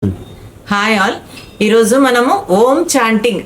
Hi all. ఈరోజు మనము ఓం chanting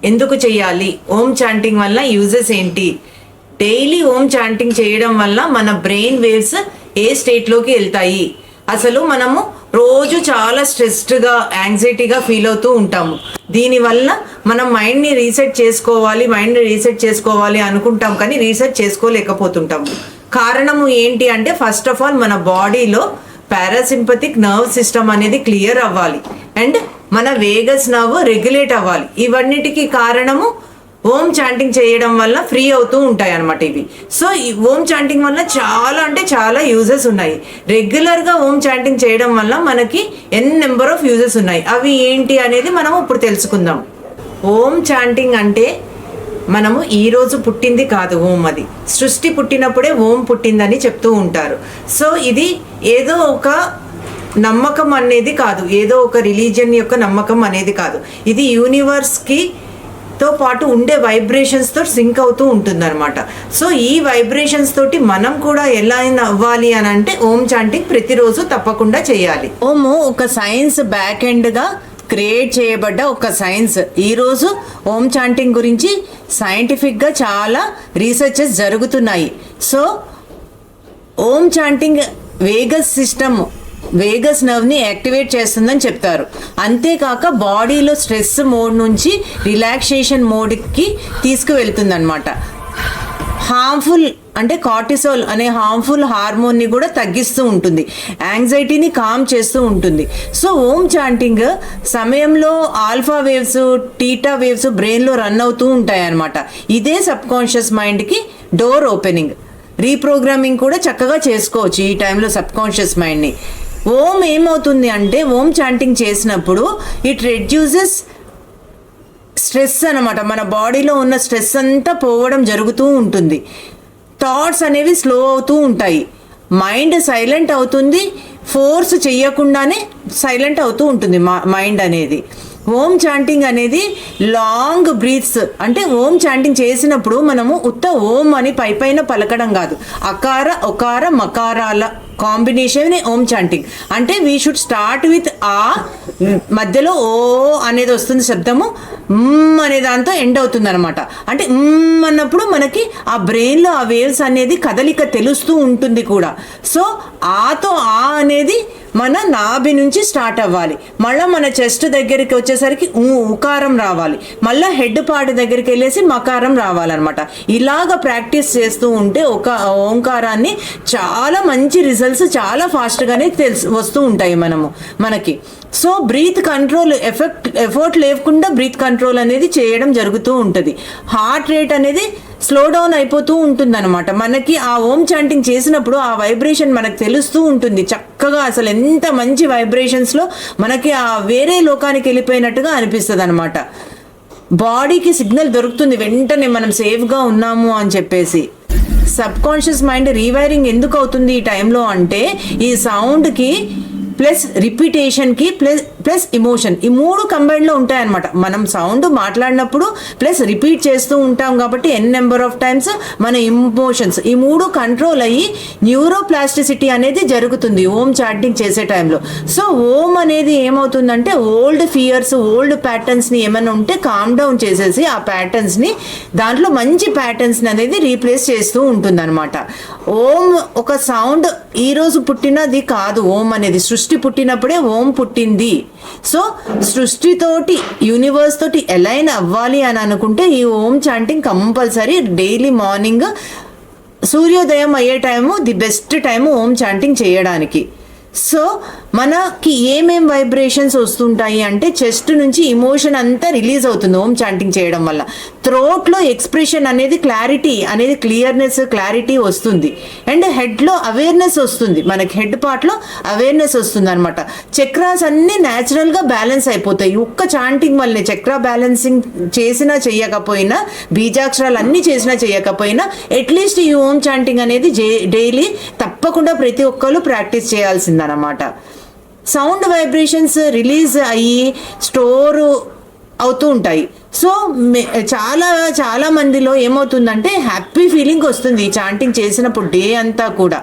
ఎందుకు చేయాలి, ఓం చాంటింగ్ వల్ల యూజెస్ ఏంటి, డైలీ ఓం చాంటింగ్ చేయడం వల్ల మన బ్రెయిన్ వేవ్స్ ఏ స్టేట్లోకి వెళ్తాయి, అసలు మనము రోజు చాలా స్ట్రెస్డ్గా యాంగ్జైటీగా ఫీల్ అవుతూ ఉంటాము. దీనివల్ల మనం మైండ్ని రీసెట్ చేసుకోవాలి అనుకుంటాం, కానీ రీసెట్ చేసుకోలేకపోతుంటాము. కారణము ఏంటి అంటే, ఫస్ట్ ఆఫ్ ఆల్ మన బాడీలో పారాసింపథిక్ నర్వ్ సిస్టమ్ అనేది క్లియర్ అవ్వాలి అండ్ మన వేగస్ నర్వ్ రెగ్యులేట్ అవ్వాలి. ఇవన్నిటికీ కారణము ఓం చాంటింగ్ చేయడం వల్ల ఫ్రీ అవుతూ ఉంటాయి అన్నమాట ఇవి. సో ఈ ఓం చాంటింగ్ వల్ల చాలా యూజెస్ ఉన్నాయి. రెగ్యులర్గా ఓం చాంటింగ్ చేయడం వల్ల మనకి నెంబర్ ఆఫ్ యూజెస్ ఉన్నాయి. అవి ఏంటి అనేది మనం ఇప్పుడు తెలుసుకుందాం. ఓం చాంటింగ్ అంటే మనము ఈరోజు పుట్టింది కాదు ఓం, అది సృష్టి పుట్టినప్పుడే ఓం పుట్టిందని చెప్తూ ఉంటారు. సో ఇది ఏదో ఒక నమ్మకం అనేది కాదు, ఏదో ఒక రిలీజియన్ యొక్క నమ్మకం అనేది కాదు. ఇది యూనివర్స్కి తో పాటు ఉండే వైబ్రేషన్స్తో సింక్ అవుతూ ఉంటుందన్నమాట. సో ఈ వైబ్రేషన్స్ తోటి మనం కూడా ఎలా అవ్వాలి అని అంటే ఓం చాంటింగ్ ప్రతిరోజు తప్పకుండా చేయాలి. ఓము ఒక సైన్స్ బ్యాక్ ఎండ్గా క్రియేట్ చేయబడ్డ ఒక సైన్స్. ఈరోజు ఓం చాంటింగ్ గురించి సైంటిఫిక్గా చాలా రీసెర్చెస్ జరుగుతున్నాయి. సో ఓం చాంటింగ్ వేగస్ నర్వ్ని యాక్టివేట్ చేస్తుందని చెప్తారు. అంతేకాక బాడీలో స్ట్రెస్ మోడ్ నుంచి రిలాక్సేషన్ మోడ్కి తీసుకువెళ్తుంది అనమాట. హార్మ్ఫుల్ అంటే కార్టిసోల్ అనే హార్మ్ఫుల్ హార్మోన్ని కూడా తగ్గిస్తూ ఉంటుంది, యాంగ్జైటీని కామ్ చేస్తూ ఉంటుంది. సో ఓం చాంటింగ్ సమయంలో ఆల్ఫా వేవ్స్, టీటా వేవ్స్ బ్రెయిన్లో రన్ అవుతూ ఉంటాయి అన్నమాట. ఇదే సబ్ కాన్షియస్ మైండ్కి డోర్ ఓపెనింగ్, రీప్రోగ్రామింగ్ కూడా చక్కగా చేసుకోవచ్చు ఈ టైంలో సబ్ కాన్షియస్ మైండ్ని. ఓం ఏమవుతుంది అంటే, ఓం చాంటింగ్ చేసినప్పుడు ఇట్ రెడ్యూసెస్ స్ట్రెస్ అనమాట. మన బాడీలో ఉన్న స్ట్రెస్ అంతా పోవడం జరుగుతూ ఉంటుంది. థాట్స్ అనేవి స్లో అవుతూ ఉంటాయి, మైండ్ సైలెంట్ అవుతుంది, ఫోర్స్ చెయ్యకుండానే సైలెంట్ అవుతూ ఉంటుంది మైండ్ అనేది. ఓం చాంటింగ్ అనేది లాంగ్ బ్రీత్స్. అంటే ఓం చాంటింగ్ చేసినప్పుడు మనము ఉత్త ఓం అని పైపైన పలకడం కాదు, అకార ఒకార మకారాల కాంబినేషన్ ఓం చాంటింగ్. అంటే వీ షుడ్ స్టార్ట్ విత్ ఆ, మధ్యలో ఓ అనేది వస్తుంది శబ్దము, అనే దాంతో ఎండ్ అవుతుంది అనమాట. అంటే అన్నప్పుడు మనకి ఆ బ్రెయిన్లో ఆ వేవ్స్ అనేది కదలిక తెలుస్తూ ఉంటుంది కూడా. సో ఆతో ఆ అనేది మన నాభి నుంచి స్టార్ట్ అవ్వాలి, మళ్ళీ మన చెస్ట్ దగ్గరికి వచ్చేసరికి ఉకారం రావాలి, మళ్ళీ హెడ్ పార్ట్ దగ్గరికి వెళ్ళేసి మకారం రావాలన్నమాట. ఇలాగ ప్రాక్టీస్ చేస్తూ ఉంటే ఒక ఓంకారాన్ని చాలా మంచి రిజల్ట్స్ చాలా ఫాస్ట్గానే వస్తూ ఉంటాయి మనకి. సో బ్రీత్ కంట్రోల్ ఎఫర్ట్ లేకుండా బ్రీత్ కంట్రోల్ అనేది చేయడం జరుగుతూ ఉంటుంది. హార్ట్ రేట్ అనేది స్లో డౌన్ అయిపోతూ ఉంటుంది అనమాట. మనకి ఆ ఓం చాంటింగ్ చేసినప్పుడు ఆ వైబ్రేషన్ మనకు తెలుస్తూ ఉంటుంది చక్కగా. అసలు ఎంత మంచి వైబ్రేషన్స్లో మనకి ఆ వేరే లోకానికి వెళ్ళిపోయినట్టుగా అనిపిస్తుంది అనమాట. బాడీకి సిగ్నల్ దొరుకుతుంది వెంటనే మనం సేఫ్గా ఉన్నాము అని చెప్పేసి. సబ్ కాన్షియస్ మైండ్ రీవైరింగ్ ఎందుకు అవుతుంది ఈ టైంలో అంటే, ఈ సౌండ్కి ప్లస్ రిపీటేషన్కి ప్లస్ ఇమోషన్, ఈ మూడు కంబైన్లో ఉంటాయన్నమాట. మనం సౌండ్ మాట్లాడినప్పుడు ప్లస్ రిపీట్ చేస్తూ ఉంటాం కాబట్టి నెంబర్ ఆఫ్ టైమ్స్ మన ఇమోషన్స్, ఈ మూడు కంట్రోల్ అయ్యి న్యూరోప్లాస్టిసిటీ అనేది జరుగుతుంది ఓం చాంటింగ్ చేసే టైంలో. సో ఓం అనేది ఏమవుతుందంటే, ఓల్డ్ ఫియర్స్, ఓల్డ్ ప్యాటర్న్స్ని ఏమైనా ఉంటే కామ్ డౌన్ చేసేసి ఆ ప్యాటర్న్స్ని, దాంట్లో మంచి ప్యాటర్న్స్ని అనేది రీప్లేస్ చేస్తూ ఉంటుంది అనమాట. ఓం ఒక సౌండ్ ఈరోజు పుట్టినది కాదు. ఓం అనేది సృష్టి పుట్టినప్పుడే ఓం పుట్టింది. సో సృష్టితోటి, యూనివర్స్ తోటి ఎలైన్ అవ్వాలి అని అనుకుంటే ఈ Om chanting compulsory daily morning సూర్యోదయం అయ్యే time the best time Om chanting చేయడానికి. సో మనకి ఏమేం వైబ్రేషన్స్ వస్తుంటాయి అంటే, చెస్ట్ నుంచి ఇమోషన్ అంతా రిలీజ్ అవుతుంది ఓం చాంటింగ్ చేయడం వల్ల. థ్రోట్లో ఎక్స్ప్రెషన్ అనేది క్లియర్నెస్, క్లారిటీ వస్తుంది. అండ్ హెడ్లో అవేర్నెస్ వస్తుంది, మనకి హెడ్ పార్ట్లో అవేర్నెస్ వస్తుంది అనమాట. చక్రాస్ అన్నీ న్యాచురల్గా బ్యాలెన్స్ అయిపోతాయి ఒక్క చాంటింగ్ వల్లనే. చక్ర బ్యాలెన్సింగ్ చేసినా చెయ్యకపోయినా, బీజాక్షరాలు అన్నీ చేసినా చెయ్యకపోయినా, అట్లీస్ట్ ఈ ఓం చాంటింగ్ అనేది డైలీ తప్పకుండా ప్రతి ఒక్కరు ప్రాక్టీస్ చేయాల్సిందన్నమాట. సౌండ్ వైబ్రేషన్స్ రిలీజ్ అయ్యి స్టోర్ అవుతూ ఉంటాయి. సో చాలా మందిలో ఏమవుతుందంటే హ్యాపీ ఫీలింగ్ వస్తుంది ఈ చాంటింగ్ చేసినప్పుడు డే అంతా కూడా.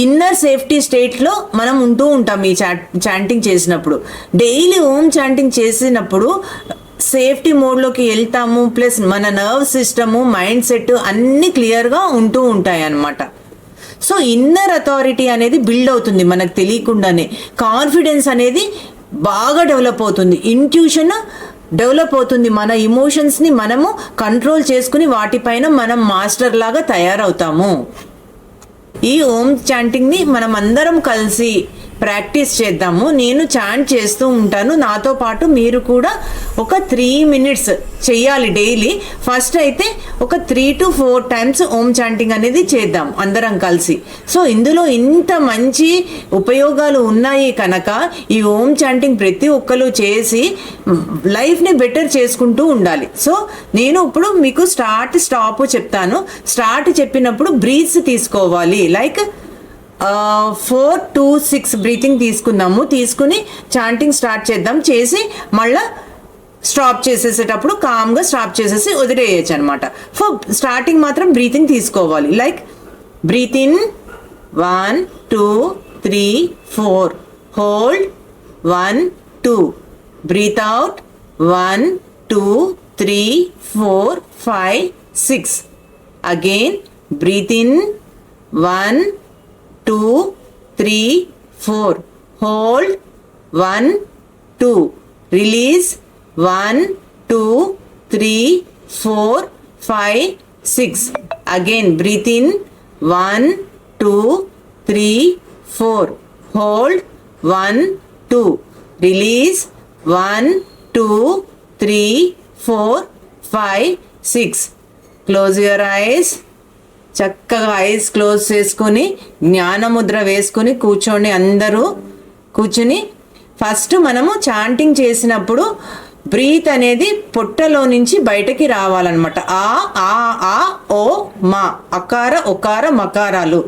ఇన్నర్ సేఫ్టీ స్టేట్లో మనం ఉంటూ ఉంటాం ఈ చాంటింగ్ చేసినప్పుడు. డైలీ ఓం చాంటింగ్ చేసినప్పుడు సేఫ్టీ మోడ్లోకి వెళ్తాము. ప్లస్ మన నర్వ్ సిస్టము, మైండ్ సెట్ అన్నీ క్లియర్గా ఉంటూ ఉంటాయి అన్నమాట. సో ఇన్నర్ అథారిటీ అనేది బిల్డ్ అవుతుంది మనకు తెలియకుండానే. కాన్ఫిడెన్స్ అనేది బాగా డెవలప్ అవుతుంది. ఇంట్యూషన్ డెవలప్ అవుతుంది. మన ఇమోషన్స్ని మనము కంట్రోల్ చేసుకుని వాటిపైన మనం మాస్టర్ లాగా తయారవుతాము. ఈ ఓం చాంటింగ్ని మనం అందరం కలిసి ప్రాక్టీస్ చేద్దాము. నేను చాంట్ చేస్తూ ఉంటాను, నాతో పాటు మీరు కూడా ఒక 3 minutes చెయ్యాలి డైలీ. ఫస్ట్ అయితే ఒక 3 to 4 times ఓం చాంటింగ్ అనేది చేద్దాం అందరం కలిసి. సో ఇందులో ఇంత మంచి ఉపయోగాలు ఉన్నాయి కనుక ఈ ఓం చాంటింగ్ ప్రతి ఒక్కరు చేసి లైఫ్ని బెటర్ చేసుకుంటూ ఉండాలి. సో నేను ఇప్పుడు మీకు స్టాప్ చెప్తాను. స్టార్ట్ చెప్పినప్పుడు బ్రీత్స్ తీసుకోవాలి. లైక్ 4 to 6 బ్రీతింగ్ తీసుకుందాము. తీసుకుని చాంటింగ్ స్టార్ట్ చేద్దాం. చేసి మళ్ళీ స్టాప్ చేసేసేటప్పుడు కామ్గా స్టాప్ చేసేసి వదిలేయచ్చు అనమాట. స్టార్టింగ్ మాత్రం బ్రీతింగ్ తీసుకోవాలి. Like breathe in 1 2 3 4, hold 1 2, breathe out 1 2 3 4 5 6, again breathe in 1 2 3 4, hold 1 2, release 1 2 3 4 5 6, again breathe in 1 2 3 4, hold 1 2, release 1 2 3 4 5 6. Close your eyes. చక్కగా ఐస్ క్లోజ్ చేసుకొని జ్ఞానముద్ర వేసుకొని కూర్చోండి. అందరూ కూర్చుని ఫస్ట్ మనము చాంటింగ్ చేసినప్పుడు బ్రీత్ అనేది పొట్టలో నుంచి బయటకి రావాలన్నమాట. ఆ ఓ మా, అకార ఒకార మకారాలు.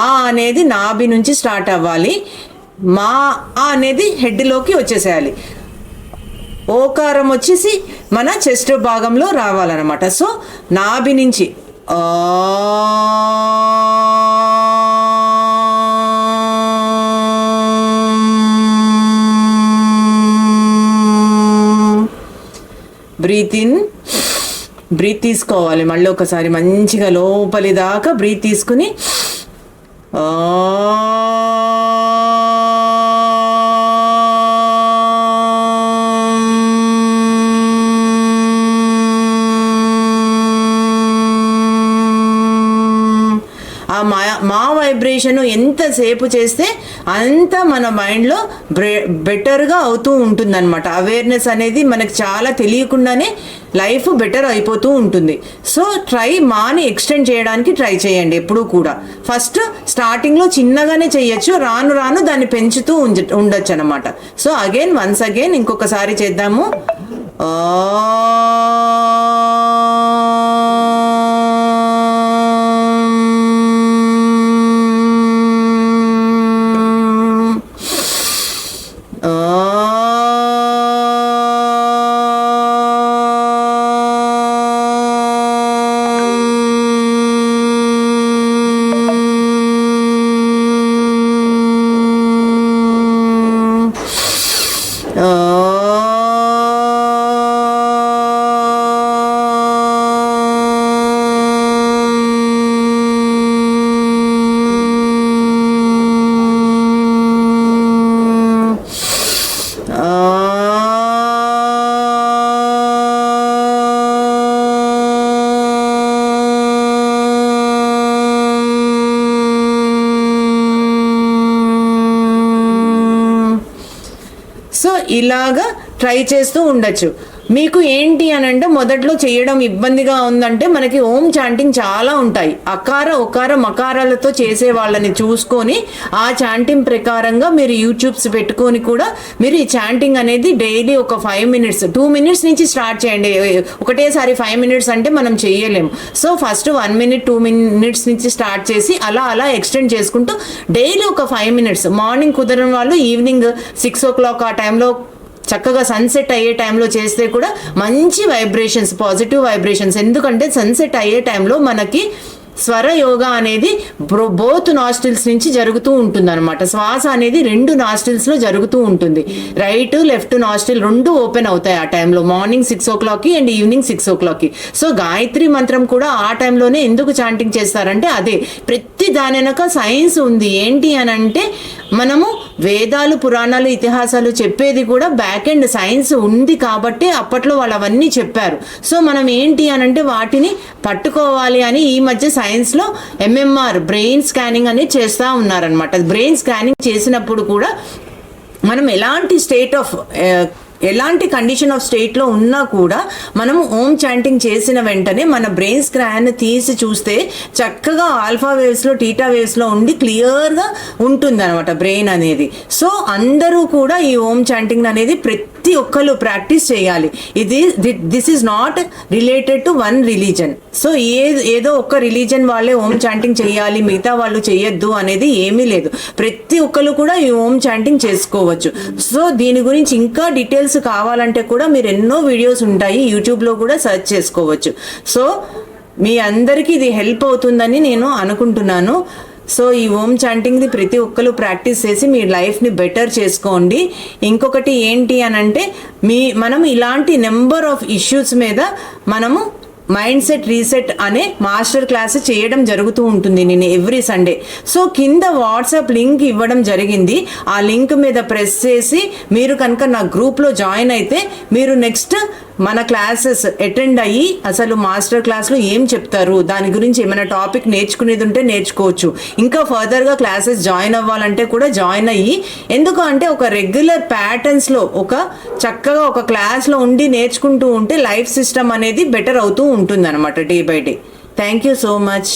ఆ అనేది నాభి నుంచి స్టార్ట్ అవ్వాలి. మా అనేది హెడ్లోకి వచ్చేసేయాలి. ఓకారం వచ్చేసి మన చెస్ట్ భాగంలో రావాలన్నమాట. సో నాభి నుంచి బ్రీత్ ఇన్, బ్రీత్ తీసుకోవాలి. మళ్ళీ ఒకసారి మంచిగా లోపలి దాకా బ్రీత్ తీసుకుని మా వైబ్రేషన్ ఎంతసేపు చేస్తే అంత మన మైండ్లో బెటర్గా అవుతూ ఉంటుందన్నమాట. అవేర్నెస్ అనేది మనకు చాలా తెలియకుండానే లైఫ్ బెటర్ అయిపోతూ ఉంటుంది. సో మాని ఎక్స్టెండ్ చేయడానికి ట్రై చేయండి ఎప్పుడూ కూడా. ఫస్ట్ స్టార్టింగ్లో చిన్నగానే చేయొచ్చు, రాను రాను దాన్ని పెంచుతూ ఉండొచ్చు అనమాట. సో వన్స్ అగైన్ ఇంకొకసారి చేద్దాము. సో ఇలాగా ట్రై చేస్తూ ఉండొచ్చు. మీకు ఏంటి అని అంటే మొదట్లో చేయడం ఇబ్బందిగా ఉందంటే మనకి ఓం చాంటింగ్ చాలా ఉంటాయి. అకార ఒకార మకారాలతో చేసే వాళ్ళని చూసుకొని ఆ చాంటింగ్ ప్రకారంగా మీరు యూట్యూబ్స్ పెట్టుకొని కూడా మీరు ఈ చాంటింగ్ అనేది డైలీ ఒక 5 minutes 2 minutes నుంచి స్టార్ట్ చేయండి. ఒకటేసారి 5 minutes అంటే మనం చేయలేము. సో ఫస్ట్ 1 minute 2 minutes నుంచి స్టార్ట్ చేసి అలా ఎక్స్టెండ్ చేసుకుంటూ డైలీ ఒక 5 minutes, మార్నింగ్ కుదరని వాళ్ళు ఈవినింగ్ 6 o'clock ఆ టైంలో చక్కగా సన్సెట్ అయ్యే టైంలో చేస్తే కూడా మంచి వైబ్రేషన్స్, పాజిటివ్ వైబ్రేషన్స్. ఎందుకంటే సన్సెట్ అయ్యే టైంలో మనకి స్వర యోగా అనేది బోత్ నాస్ట్రిల్స్ నుంచి జరుగుతూ ఉంటుంది అనమాట. శ్వాస అనేది 2 నాస్ట్రిల్స్ లో జరుగుతూ ఉంటుంది. రైట్ లెఫ్ట్ నాస్ట్రిల్ 2 ఓపెన్ అవుతాయి ఆ టైంలో, morning 6 o'clock and evening 6 o'clock. So Gayatri మంత్రం కూడా ఆ టైంలోనే ఎందుకు చాంటింగ్ చేస్తారంటే అదే. ప్రతి దాని వెనక సైన్స్ ఉంది. ఏంటి అని అంటే మనము వేదాలు, పురాణాలు, ఇతిహాసాలు చెప్పేది కూడా బ్యాక్ ఎండ్ సైన్స్ ఉంది కాబట్టి అప్పట్లో వాళ్ళు అవన్నీ చెప్పారు. సో మనం ఏంటి అని అంటే వాటిని పట్టుకోవాలి అని ఈ మధ్య సైన్స్లో MMR బ్రెయిన్ స్కానింగ్ అనేది చేస్తూ ఉన్నారనమాట. బ్రెయిన్ స్కానింగ్ చేసినప్పుడు కూడా మనం ఎలాంటి కండిషన్ ఆఫ్ స్టేట్లో ఉన్నా కూడా మనము ఓం చాంటింగ్ చేసిన వెంటనే మన బ్రెయిన్ స్కాన్ తీసి చూస్తే చక్కగా ఆల్ఫా వేవ్స్లో, టీటా వేవ్స్లో ఉండి క్లియర్గా ఉంటుంది అనమాట బ్రెయిన్ అనేది. సో అందరూ కూడా ఈ ఓం చాంటింగ్ అనేది ప్రతి ఒక్కరు ప్రాక్టీస్ చేయాలి. This is not related to one religion. So ఏదో ఒక్క రిలీజన్ వాళ్ళే ఓం చాంటింగ్ చేయాలి, మిగతా వాళ్ళు చేయొద్దు అనేది ఏమీ లేదు. ప్రతి ఒక్కరు కూడా ఈ ఓం చాంటింగ్ చేసుకోవచ్చు. సో దీని గురించి ఇంకా డీటెయిల్స్ కావాలంటే కూడా మీరు ఎన్నో వీడియోస్ ఉంటాయి, యూట్యూబ్లో కూడా సెర్చ్ చేసుకోవచ్చు. సో మీ అందరికీ ఇది హెల్ప్ అవుతుందని నేను అనుకుంటున్నాను. సో ఈ ఓం చాంటింగ్ని ప్రతి ఒక్కరు ప్రాక్టీస్ చేసి మీ లైఫ్ని బెటర్ చేసుకోండి. ఇంకొకటి ఏంటి అని అంటే మనం ఇలాంటి నెంబర్ ఆఫ్ ఇష్యూస్ మీద మనము మైండ్ సెట్ రీసెట్ అనే మాస్టర్ క్లాస్ చేయడం జరుగుతూ ఉంటుంది నేను ఎవ్రీ సండే. సో కింద వాట్సాప్ లింక్ ఇవ్వడం జరిగింది. ఆ లింక్ మీద ప్రెస్ చేసి మీరు కనుక నా గ్రూప్లో జాయిన్ అయితే మీరు నెక్స్ట్ మన క్లాసెస్ అటెండ్ అయ్యి అసలు మాస్టర్ క్లాస్లో ఏం చెప్తారు, దాని గురించి ఏమైనా టాపిక్ నేర్చుకునేది ఉంటే నేర్చుకోవచ్చు. ఇంకా ఫర్దర్గా క్లాసెస్ జాయిన్ అవ్వాలంటే కూడా జాయిన్ అయ్యి, ఎందుకు అంటే ఒక రెగ్యులర్ ప్యాటర్న్స్లో చక్కగా ఒక క్లాస్లో ఉండి నేర్చుకుంటూ ఉంటే లైఫ్ సిస్టమ్ అనేది బెటర్ అవుతూ ఉంటుంది అనమాట day by day. Thank you so much.